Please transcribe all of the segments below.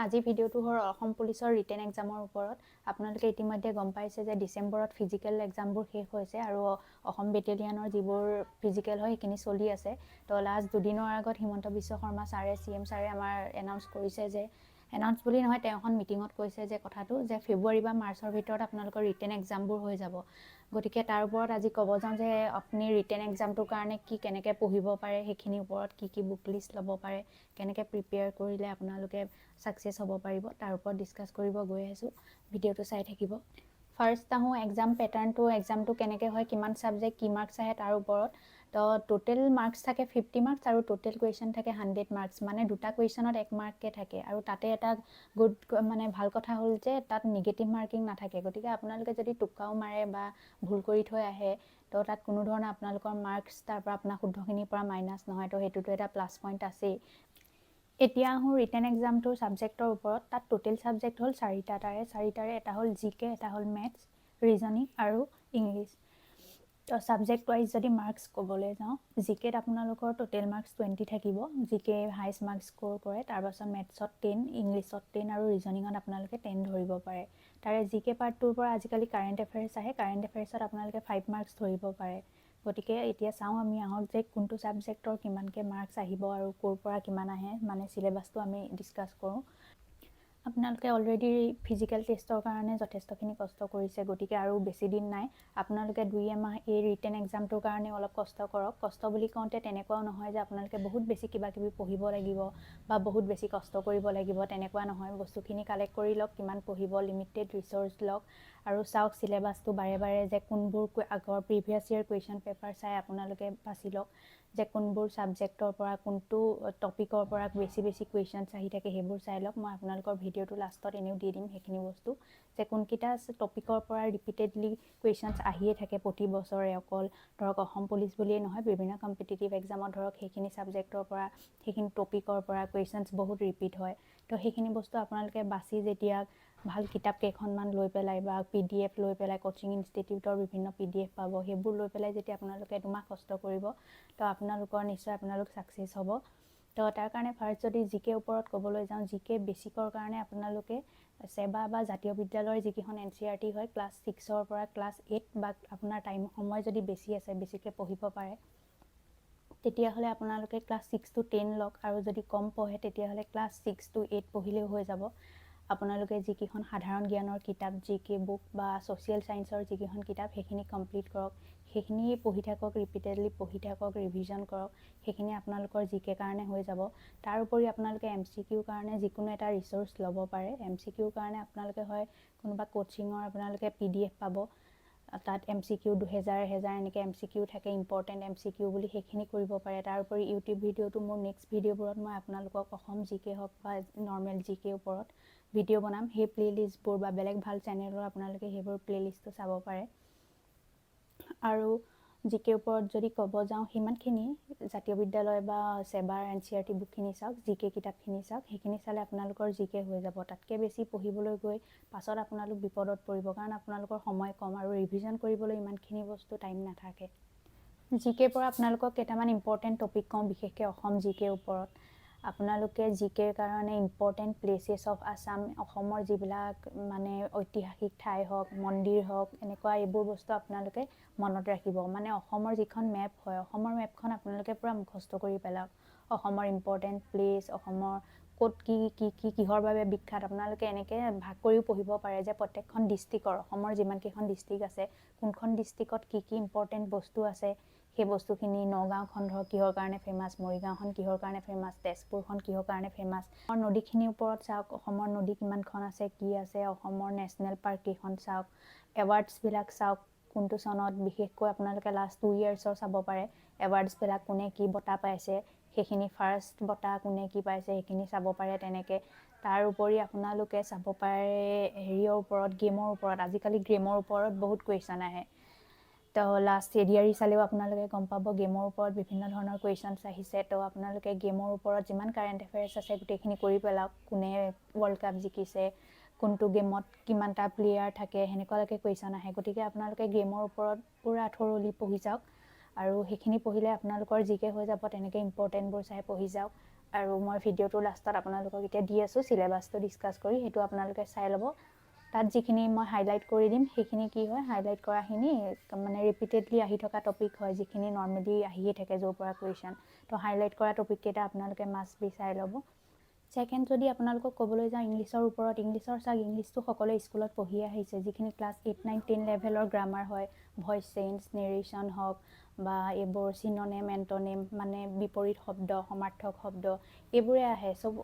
আজি ভিডিঅ'টো হ'ল অসম পুলিচৰ ৰিটেন এক্সামৰ ওপৰত। আপোনালোকে ইতিমধ্যে গম পাইছে যে ডিচেম্বৰত ফিজিকেল এক্সামবোৰ শেষ হৈছে আৰু অসম বেটেলিয়ানৰ যিবোৰ ফিজিকেল হয় সেইখিনি চলি আছে। তো লাষ্ট দুদিনৰ আগত হিমন্ত বিশ্ব শৰ্মা ছাৰে CM ছাৰে আমাৰ এনাউন্স কৰিছে যে এনাউন্স বুলি নহয়, তেওঁ এখন মিটিঙত কৈছে যে কথাটো যে ফেব্ৰুৱাৰী বা মাৰ্চৰ ভিতৰত আপোনালোকৰ ৰিটেন এক্সামবোৰ হৈ যাব। গতিকে তাৰ ওপৰত আজি ক'ব যাওঁ যে আপুনি ৰিটেন এক্সামটোৰ কাৰণে কেনেকৈ পঢ়িব পাৰে, সেইখিনিৰ ওপৰত কি বুক লিষ্ট ল'ব পাৰে, কেনেকৈ প্ৰিপেয়াৰ কৰিলে আপোনালোকে ছাকচেছ হ'ব পাৰিব, তাৰ ওপৰত ডিছকাছ কৰিব গৈ আছোঁ। ভিডিঅ'টো চাই থাকিব। ফাৰ্ষ্ট আহোঁ এক্সাম পেটাৰ্ণটো, এক্সামটো কেনেকৈ হয়, কিমান ছাবজেক্ট, কি মাৰ্কছ আহে তাৰ ওপৰত। তো টোটেল মাৰ্কছ থাকে 50 মাৰ্কছ আৰু টোটেল কুৱেশ্যন থাকে 100 মাৰ্কছ। মানে দুটা কুৱেশ্যনত 1 মাৰ্ককৈ থাকে আৰু তাতে এটা ভাল কথা হ'ল যে তাত নিগেটিভ মাৰ্কিং নাথাকে। গতিকে আপোনালোকে যদি টোক্কাও মাৰে বা ভুল কৰি থৈ আহে তো তাত কোনো ধৰণৰ আপোনালোকৰ মাৰ্কছ তাৰ পৰা আপোনাৰ শুদ্ধখিনিৰ পৰা মাইনাছ নহয়। তো সেইটোতো এটা প্লাছ পইণ্ট আছেই। এতিয়া আহোঁ ৰিটেন এক্সামটোৰ ছাবজেক্টৰ ওপৰত। তাত টোটেল ছাবজেক্ট হ'ল 4টা। চাৰিটাৰে এটা হ'ল GK, এটা হ'ল মেথছ, ৰিজনিং আৰু ইংলিছ। তো ছাবজেক্ট ৱাইজ যদি মাৰ্কছ ক'বলৈ যাওঁ, GKত আপোনালোকৰ টোটেল মাৰ্কছ 20 থাকিব। GK হাইষ্ট মাৰ্কছ স্ক'ৰ কৰে। তাৰপাছত মেথছত 10, ইংলিছত 10 আৰু ৰিজনিঙত আপোনালোকে 10 ধৰিব পাৰে। তাৰে GK পাৰ্টটোৰ পৰা আজিকালি কাৰেণ্ট এফেয়াৰ্ছ আহে। কাৰেণ্ট এফেয়াৰ্ছত আপোনালোকে 5 মাৰ্কছ ধৰিব পাৰে। গতিকে এতিয়া চাওঁ আমি আহক যে কোনটো ছাবজেক্টৰ কিমানকৈ মাৰ্কছ আহিব আৰু ক'ৰ পৰা কিমান আহে, মানে চিলেবাছটো আমি ডিছকাছ কৰোঁ। আপোনালোকে অলৰেডি ফিজিকেল টেষ্টৰ কাৰণে যথেষ্টখিনি কষ্ট কৰিছে, গতিকে আৰু বেছি দিন নাই। আপোনালোকে 2 এমাহ এই ৰিটেন এক্সামটোৰ কাৰণে অলপ কষ্ট কৰক। কষ্ট বুলি কওঁতে তেনেকুৱাও নহয় যে আপোনালোকে বহুত বেছি কিবাকিবি পঢ়িব লাগিব বা বহুত বেছি কষ্ট কৰিব লাগিব, তেনেকুৱা নহয়। বস্তুখিনি কালেক্ট কৰি লওক, কিমান পঢ়িব, লিমিটেড ৰিচৰ্চ লওক আৰু চাওক চিলেবাছটো বাৰে বাৰে যে কোনবোৰ আগৰ প্ৰিভিয়াছ ইয়েৰ কুৱেশ্যন পেপাৰ চাই আপোনালোকে বাছি লওক যে কোনবোৰ ছাবজেক্টৰ পৰা, কোনটো টপিকৰ পৰা বেছি কুৱেশ্যনছ আহি থাকে, সেইবোৰ চাই লওক। মই আপোনালোকৰ ভিডিঅ'টো লাষ্টত এনেও দি দিম সেইখিনি বস্তু, যে কোনকেইটা টপিকৰ পৰা ৰিপিটেডলি কুৱেশ্যনছ আহিয়ে থাকে প্ৰতি বছৰে। অকল ধৰক অসম পুলিচ বুলিয়েই নহয়, বিভিন্ন কম্পিটিটিভ এক্সামত ধৰক সেইখিনি ছাবজেক্টৰ পৰা, সেইখিনি টপিকৰ পৰা কুৱেশ্যনছ বহুত ৰিপিট হয়। তো সেইখিনি বস্তু আপোনালোকে বাছি যেতিয়া ভাল কিতাপ কেইখনমান লৈ পেলাই বা PDF লৈ পেলাই, কোচিং ইনষ্টিটিউটৰ বিভিন্ন PDF পাব, সেইবোৰ লৈ পেলাই যেতিয়া আপোনালোকে 2 মাহ কষ্ট কৰিব তো আপোনালোকৰ নিশ্চয় ছাকচেছ হ'ব। তো তাৰ কাৰণে ফাৰ্ষ্ট যদি GK ওপৰত ক'বলৈ যাওঁ, GK বেছিকৰ কাৰণে আপোনালোকে চেবা বা জাতীয় বিদ্যালয়ৰ যিকেইখন NCERT হয় ক্লাছ 6ৰ পৰা ক্লাছ 8 বা আপোনাৰ সময় যদি বেছি আছে, বেছিকৈ পঢ়িব পাৰে, তেতিয়াহ'লে আপোনালোকে ক্লাছ 6 to 10 লওক। আৰু যদি কম পঢ়ে তেতিয়াহ'লে ক্লাছ 6 to 8 পঢ়িলেও হৈ যাব। আপোনালোকে যিকেইখন সাধাৰণ জ্ঞানৰ কিতাপ, GK বুক বা ছ'চিয়েল ছায়েন্সৰ যিকেইখন কিতাপ, সেইখিনি কমপ্লিট কৰক। সেইখিনি পঢ়ি থাকক, ৰিপিটেডলি পঢ়ি থাকক, ৰিভিজন কৰক। সেইখিনি আপোনালোকৰ GK কাৰণে হৈ যাব। তাৰ উপৰি আপোনালোকে MCQৰ কাৰণে যিকোনো এটা ৰিচৰ্চ ল'ব পাৰে। MCQৰ কাৰণে আপোনালোকে হয় কোনোবা কোচিঙৰ আপোনালোকে PDF পাব, তাত MCQ 2000 এনেকৈ MCQ থাকে, ইম্পৰ্টেণ্ট MCQ বুলি, সেইখিনি কৰিব পাৰে। তাৰ উপৰি ইউটিউব ভিডিঅ'টো মোৰ নেক্সট ভিডিঅ'বোৰত মই আপোনালোকক অসম GK হওক বা নৰ্মেল GK ওপৰত ভিডিঅ' বনাম। সেই প্লে'লিষ্টবোৰ বা বেলেগ ভাল চেনেলৰ আপোনালোকে সেইবোৰ প্লে'লিষ্টটো চাব পাৰে। আৰু GK ওপৰত যদি ক'ব যাওঁ সিমানখিনি, জাতীয় বিদ্যালয় বা চেবাৰ NCERT বুকখিনি চাওক, GK কিতাপখিনি চাওক, সেইখিনি চালে আপোনালোকৰ GK হৈ যাব। তাতকৈ বেছি পঢ়িবলৈ গৈ পাছত আপোনালোক বিপদত পৰিব, কাৰণ আপোনালোকৰ সময় কম আৰু ৰিভিজন কৰিবলৈ ইমানখিনি বস্তু টাইম নাথাকে। GKৰ পৰা আপোনালোকক কেইটামান ইম্পৰ্টেণ্ট টপিক কওঁ, বিশেষকৈ অসম GKৰ ওপৰত। আপোনালোকে GKৰ কাৰণে ইম্পৰ্টেণ্ট প্লেচেছ অফ আছাম, অসমৰ যিবিলাক মানে ঐতিহাসিক ঠাই হওক, মন্দিৰ হওক, এনেকুৱা এইবোৰ বস্তু আপোনালোকে মনত ৰাখিব। মানে অসমৰ যিখন মেপ হয়, অসমৰ মেপখন আপোনালোকে পূৰা মুখস্থ কৰি পেলাওক। অসমৰ ইম্পৰ্টেণ্ট প্লেচ, অসমৰ ক'ত কিহৰ বাবে বিখ্যাত, আপোনালোকে এনেকৈ ভাগ কৰিও পঢ়িব পাৰে যে প্ৰত্যেকখন ডিষ্ট্ৰিক্টৰ, অসমৰ যিমানকেইখন ডিষ্ট্ৰিক্ট আছে, কোনখন ডিষ্ট্ৰিক্টত কি ইম্পৰ্টেণ্ট বস্তু আছে, সেই বস্তুখিনি। নগাঁওখন ধৰক কিহৰ কাৰণে ফেমাছ, মৰিগাঁওখন কিহৰ কাৰণে ফেমাছ, তেজপুৰখন কিহৰ কাৰণে ফেমাছ। অসমৰ নদীখিনিৰ ওপৰত চাওক, অসমৰ নদী কিমানখন আছে, কি আছে, অসমৰ নেশ্যনেল পাৰ্ক কেইখন চাওক, এৱাৰ্ডছবিলাক চাওক, কোনটো চনত, বিশেষকৈ আপোনালোকে লাষ্ট 2 yearsৰ চাব পাৰে। এৱাৰ্ডছবিলাক কোনে কি বঁটা পাইছে, সেইখিনি ফাৰ্ষ্ট বঁটা কোনে কি পাইছে সেইখিনি চাব পাৰে তেনেকৈ। তাৰ উপৰি আপোনালোকে চাব পাৰে হেৰিয়ৰ ওপৰত, গেমৰ ওপৰত। আজিকালি গেমৰ ওপৰত বহুত কুৱেশ্যন আহে। তো লাষ্ট ADRE চালেও আপোনালোকে গম পাব গেমৰ ওপৰত বিভিন্ন ধৰণৰ কুৱেশ্যনছ আহিছে। তো আপোনালোকে গেমৰ ওপৰত যিমান কাৰেণ্ট এফেয়াৰ্ছ আছে গোটেইখিনি কৰি পেলাওক। কোনে ৱৰ্ল্ড কাপ জিকিছে, কোনটো গেমত কিমানটা প্লেয়াৰ থাকে, সেনেকুৱালৈকে কুৱেশ্যন আহে। গতিকে আপোনালোকে গেমৰ ওপৰত পূৰা থ'ৰলি পঢ়ি যাওক আৰু সেইখিনি পঢ়িলে আপোনালোকৰ GK হৈ যাব। তেনেকৈ ইম্পৰ্টেণ্টবোৰ চাই পঢ়ি যাওক আৰু মই ভিডিঅ'টোৰ লাষ্টত আপোনালোকক এতিয়া দি আছোঁ চিলেবাছটো ডিছকাছ কৰি, সেইটো আপোনালোকে চাই ল'ব। তাত যিখিনি মই হাইলাইট কৰি দিম সেইখিনি কি হয়, হাইলাইট কৰাখিনি মানে ৰিপিটেডলি আহি থকা টপিক হয়, যিখিনি নৰ্মেলি আহিয়ে থাকে য'ৰ পৰা কুৱেশ্যন। তো হাইলাইট কৰা টপিককেইটা আপোনালোকে মাষ্ট বি চাই ল'ব। ছেকেণ্ড, যদি আপোনালোকক ক'বলৈ যাওঁ ইংলিছৰ ওপৰত, ইংলিছটো সকলোৱে স্কুলত পঢ়ি আহিছে, যিখিনি ক্লাছ 8, 9, 10 লেভেলৰ গ্ৰামাৰ হয়, ভইচ চেঞ্জ, নেৰেশ্যন হওক বা এইবোৰ চিননেম, এণ্টনেম মানে বিপৰীত শব্দ, সমাৰ্থক শব্দ, এইবোৰে আহে। চব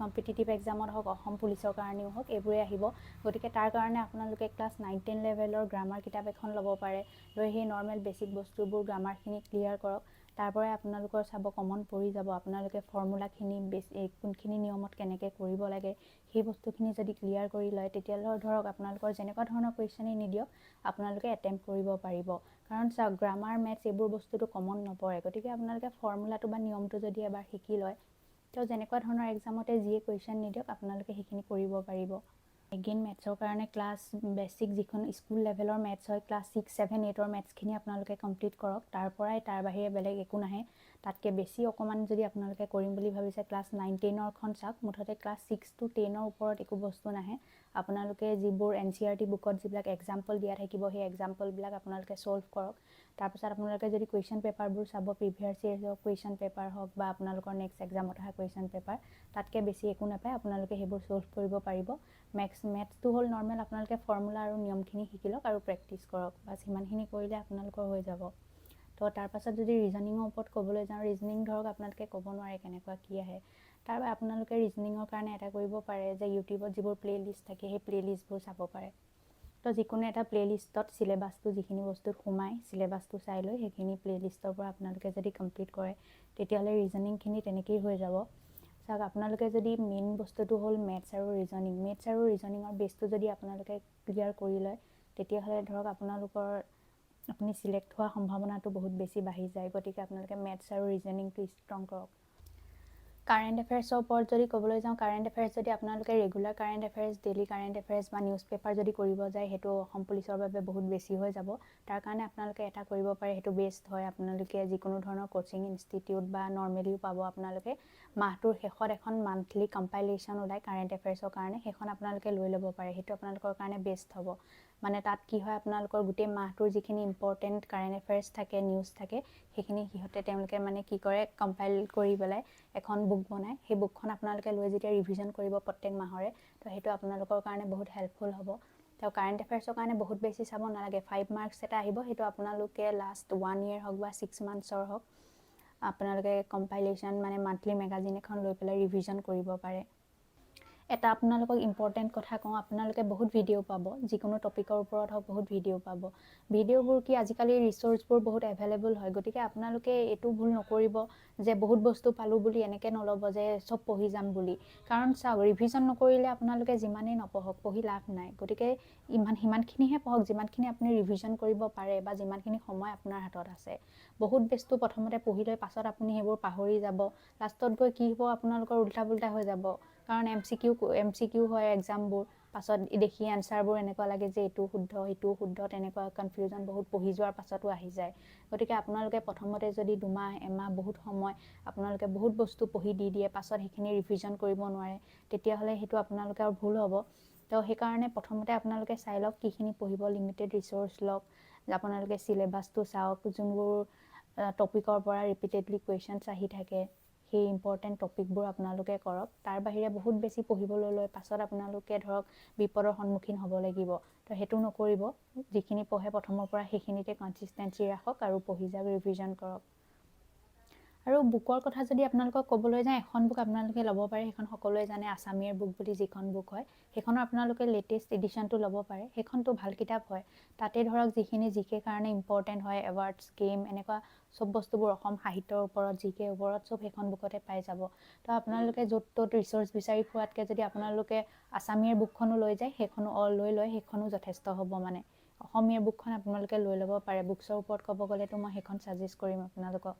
কম্পিটিটিভ এক্সামত হওক, অসম পুলিচৰ কাৰণেও হওক, এইবোৰে আহিব। গতিকে তাৰ কাৰণে আপোনালোকে ক্লাছ 9, 10 লেভেলৰ গ্ৰামাৰ কিতাপ এখন ল'ব পাৰে, লৈ সেই নৰ্মেল বেছিক বস্তুবোৰ গ্ৰামাৰখিনি ক্লিয়াৰ কৰক। তাৰ পৰাই আপোনালোকৰ চাব কমন পৰি যাব, আপোনালোকে ফৰ্মুলাখিনি কোনখিনি নিয়মত কেনেকৈ কৰিব লাগে সেই বস্তুখিনি যদি ক্লিয়াৰ কৰি লয়, তেতিয়াহ'লে ধৰক আপোনালোকৰ যেনেকুৱা ধৰণৰ কুৱেশ্যনেই নিদিয়ক আপোনালোকে এটেম্প্ট কৰিব পাৰিব। কাৰণ চাওক, গ্ৰামাৰ, মেথছ এইবোৰ বস্তুটো কমন নপৰে। গতিকে আপোনালোকে ফৰ্মুলাটো বা নিয়মটো যদি এবাৰ শিকি লয়, তো যেনেকুৱা ধৰণৰ এক্সামতে যিয়ে কুৱেশ্যন নিদিয়ক আপোনালোকে সেইখিনি কৰিব পাৰিব। এগেইন মেথছৰ কাৰণে ক্লাছ বেছিক যিখন স্কুল লেভেলৰ মেথছ হয়, ক্লাছ 6, 7, 8ৰ মেথছখিনি আপোনালোকে কমপ্লিট কৰক। তাৰ বাহিৰে বেলেগ একো নাহে। তাতকৈ বেছি অকণমান যদি আপোনালোকে কৰিম বুলি ভাবিছে, ক্লাছ 9, 10ৰখন চাওক। মুঠতে ক্লাছ 6 to 10ৰ ওপৰত একো বস্তু নাহে। আপোনালোকে যিবোৰ NCERT বুকত যিবিলাক এক্সাম্পল দিয়া থাকিব, সেই এক্সাম্পলবিলাক আপোনালোকে ছল্ভ কৰক। তাৰপিছত আপোনালোকে যদি কুৱেশ্যন পেপাৰবোৰ চাব, প্ৰিভিয়াছ ইয়েৰ্ছৰ কুৱেশ্যন পেপাৰ হওক বা আপোনালোকৰ নেক্সট এক্সামত অহা কুৱেশ্যন পেপাৰ, তাতকৈ বেছি একো নাপায়, আপোনালোকে সেইবোৰ ছল্ভ কৰিব পাৰিব। মেথছটো হ'ল নৰ্মেল, আপোনালোকে ফৰ্মুলা আৰু নিয়মখিনি শিকি লওক আৰু প্ৰেক্টিছ কৰক। বাছ সিমানখিনি কৰিলে আপোনালোকৰ হৈ যাব। তো তাৰপাছত যদি ৰিজনিঙৰ ওপৰত ক'বলৈ যাওঁ, ৰিজনিং ধৰক আপোনালোকে ক'ব নোৱাৰে কেনেকুৱা কি আহে। তাৰ বাবে আপোনালোকে ৰিজনিঙৰ কাৰণে এটা কৰিব পাৰে যে ইউটিউবত যিবোৰ প্লে'লিষ্ট থাকে সেই প্লে'লিষ্টবোৰ চাব পাৰে। তো যিকোনো এটা প্লে'লিষ্টত চিলেবাছটো যিখিনি বস্তুত সোমায়, চিলেবাছটো চাই লৈ সেইখিনি প্লে'লিষ্টৰ পৰা আপোনালোকে যদি কমপ্লিট কৰে, তেতিয়াহ'লে ৰিজনিংখিনি তেনেকেই হৈ যাব। চাওক, আপোনালোকে যদি মেইন বস্তুটো হ'ল মেথছ আৰু ৰিজনিঙৰ বেছটো যদি আপোনালোকে ক্লিয়াৰ কৰি লয়, তেতিয়াহ'লে ধৰক আপুনি চিলেক্ট হোৱাৰ সম্ভাৱনাটো বহুত বেছি বাঢ়ি যায়। গতিকে আপোনালোকে মেথছ আৰু ৰিজনিংটো ষ্ট্ৰং কৰক। কাৰেণ্ট এফেয়াৰ্ছৰ ওপৰত যদি ক'বলৈ যাওঁ, কাৰেণ্ট এফেয়াৰ্ছ যদি আপোনালোকে regular current affairs, daily current affairs বা নিউজ পেপাৰ যদি কৰিব যায়, সেইটো অসম পুলিচৰ বাবে বহুত বেছি হৈ যাব। তাৰ কাৰণে আপোনালোকে এটা কৰিব পাৰে, সেইটো বেষ্ট হয়। আপোনালোকে যিকোনো ধৰণৰ কোচিং ইনষ্টিটিউট বা নৰ্মেলিও পাব, আপোনালোকে মাহটোৰ শেষত এখন মান্থলি কম্পাইলেশ্যন ওলায় কাৰেণ্ট এফেয়াৰ্ছৰ কাৰণে, সেইখন আপোনালোকে লৈ ল'ব পাৰে। সেইটো আপোনালোকৰ কাৰণে বেষ্ট হ'ব। মানে তাত কি হয়, আপোনালোকৰ গোটেই মাহটোৰ যিখিনি ইম্পৰ্টেণ্ট কাৰেণ্ট এফেয়াৰ্ছ থাকে, নিউজ থাকে, সেইখিনি তেওঁলোকে মানে কি কৰে, কম্পাইল কৰি পেলাই এখন বুক বনায়। সেই বুকখন আপোনালোকে লৈ যেতিয়া ৰিভিজন কৰিব প্ৰত্যেক মাহৰে, তো সেইটো আপোনালোকৰ কাৰণে বহুত হেল্পফুল হ'ব। তো কাৰেণ্ট এফেয়াৰ্ছৰ কাৰণে বহুত বেছি চাব নালাগে। 5 মাৰ্কছ এটা আহিব, সেইটো আপোনালোকে লাষ্ট 1 year হওক বা 6 monthsৰ হওক, আপোনালোকে কম্পাইলেশ্যন মানে মান্থলি মেগাজিন এখন লৈ পেলাই ৰিভিজন কৰিব পাৰে। এটা আপোনালোকক ইম্পৰ্টেণ্ট কথা কওঁ, আপোনালোকে বহুত ভিডিঅ' পাব, যিকোনো টপিকৰ ওপৰত হওক বহুত ভিডিঅ' পাব। ভিডিঅ'বোৰ কি, আজিকালি ৰিচোৰ্চবোৰ বহুত এভেইলেবল হয়। গতিকে আপোনালোকে এইটো ভুল নকৰিব যে বহুত বস্তু পালোঁ বুলি এনেকৈ নল'ব যে চব পঢ়ি যাম বুলি। কাৰণ চাওক, ৰিভিজন নকৰিলে আপোনালোকে যিমানেই নপঢ়ক, পঢ়ি লাভ নাই। গতিকে সিমানখিনিহে পঢ়ক যিমানখিনি আপুনি ৰিভিজন কৰিব পাৰে বা যিমানখিনি সময় আপোনাৰ হাতত আছে। বহুত বস্তু প্ৰথমতে পঢ়ি লৈ পাছত আপুনি সেইবোৰ পাহৰি যাব। লাষ্টত গৈ কি হ'ব, আপোনালোকৰ উল্টা পুল্টা হৈ যাব। কাৰণ MCQ হয় এক্সামবোৰ, পাছত দেখি এনচাৰবোৰ এনেকুৱা লাগে যে এইটো শুদ্ধ, সেইটোও শুদ্ধ, তেনেকুৱা কনফিউজন বহুত পঢ়ি যোৱাৰ পাছতো আহি যায়। গতিকে আপোনালোকে প্ৰথমতে যদি 2 মাহ, 1 মাহ বহুত সময় আপোনালোকে বহুত বস্তু পঢ়ি দি দিয়ে, পাছত সেইখিনি ৰিভিজন কৰিব নোৱাৰে, তেতিয়াহ'লে সেইটো আপোনালোকৰ ভুল হ'ব। তো সেইকাৰণে প্ৰথমতে আপোনালোকে চাই লওক কিখিনি পঢ়িব, লিমিটেড ৰিচোৰ্চ লওক, আপোনালোকে চিলেবাছটো চাওক, যোনবোৰ টপিকৰ পৰা ৰিপিটেডলি কুৱেশ্যনছ আহি থাকে, সেই ইম্পৰ্টেণ্ট টপিকবোৰ আপোনালোকে কৰক। তাৰ বাহিৰে বহুত বেছি পঢ়িবলৈ লৈ পাছত আপোনালোকে ধৰক বিপদৰ সন্মুখীন হ'ব লাগিব। তো সেইটো নকৰিব। যিখিনি পঢ়ে প্ৰথমৰ পৰা সেইখিনিতে কনচিষ্টেঞ্চি ৰাখক আৰু পঢ়ি যাওক, ৰিভিজন কৰক। আৰু বুকৰ কথা যদি আপোনালোকক ক'বলৈ যাওঁ, এখন বুক আপোনালোকে ল'ব পাৰে, সেইখন সকলোৱে জানে, আছামীৰ বুক বুলি যিখন বুক হয়, সেইখনৰ আপোনালোকে লেটেষ্ট এডিশ্যনটো ল'ব পাৰে। সেইখনটো ভাল কিতাপ হয়। তাতে ধৰক যিখিনি জিকে কাৰণে ইম্পৰ্টেণ্ট হয়, এৱাৰ্ডছ, গেম, এনেকুৱা চব বস্তুবোৰ, অসম সাহিত্যৰ ওপৰত, জিকে ওপৰত চব সেইখন বুকতে পাই যাব। তো আপোনালোকে য'ত ত'ত ৰিচোৰ্চ বিচাৰি ফুৰাতকৈ যদি আপোনালোকে আছামীৰ বুকখনো লৈ যায়, সেইখনো লৈ লয়, সেইখনো যথেষ্ট হ'ব। মানে অসমীয়া বুকখন আপোনালোকে লৈ ল'ব পাৰে। বুকছৰ ওপৰত ক'ব গ'লেতো মই সেইখন ছাজেষ্ট কৰিম আপোনালোকক।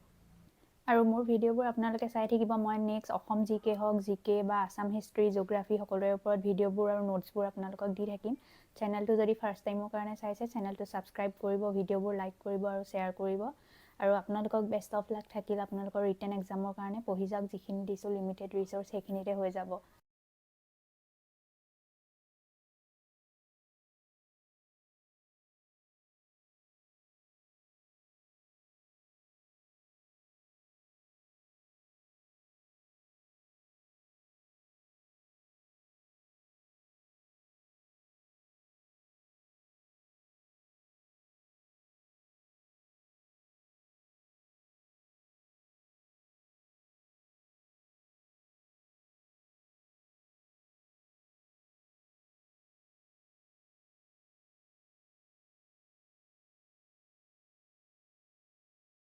আৰু মোৰ ভিডিঅ'বোৰ আপোনালোকে চাই থাকিব। মই নেক্সট অসম জিকে হওক, জিকে বা আছাম হিষ্ট্ৰী, জিঅ'গ্ৰাফী সকলোৰে ওপৰত ভিডিঅ'বোৰ আৰু নোটছবোৰ আপোনালোকক দি থাকিম। চেনেলটো যদি ফাৰ্ষ্ট টাইমৰ কাৰণে চাইছে, চেনেলটো ছাবস্ক্ৰাইব কৰিব, ভিডিঅ'বোৰ লাইক কৰিব আৰু শ্বেয়াৰ কৰিব। আৰু আপোনালোকক বেষ্ট অফ লাক থাকিল আপোনালোকৰ ৰিটেন এক্সামৰ কাৰণে। পঢ়ি যাওক, যিখিনি দিছোঁ লিমিটেড ৰিচোৰ্চ সেইখিনিতে হৈ যাব।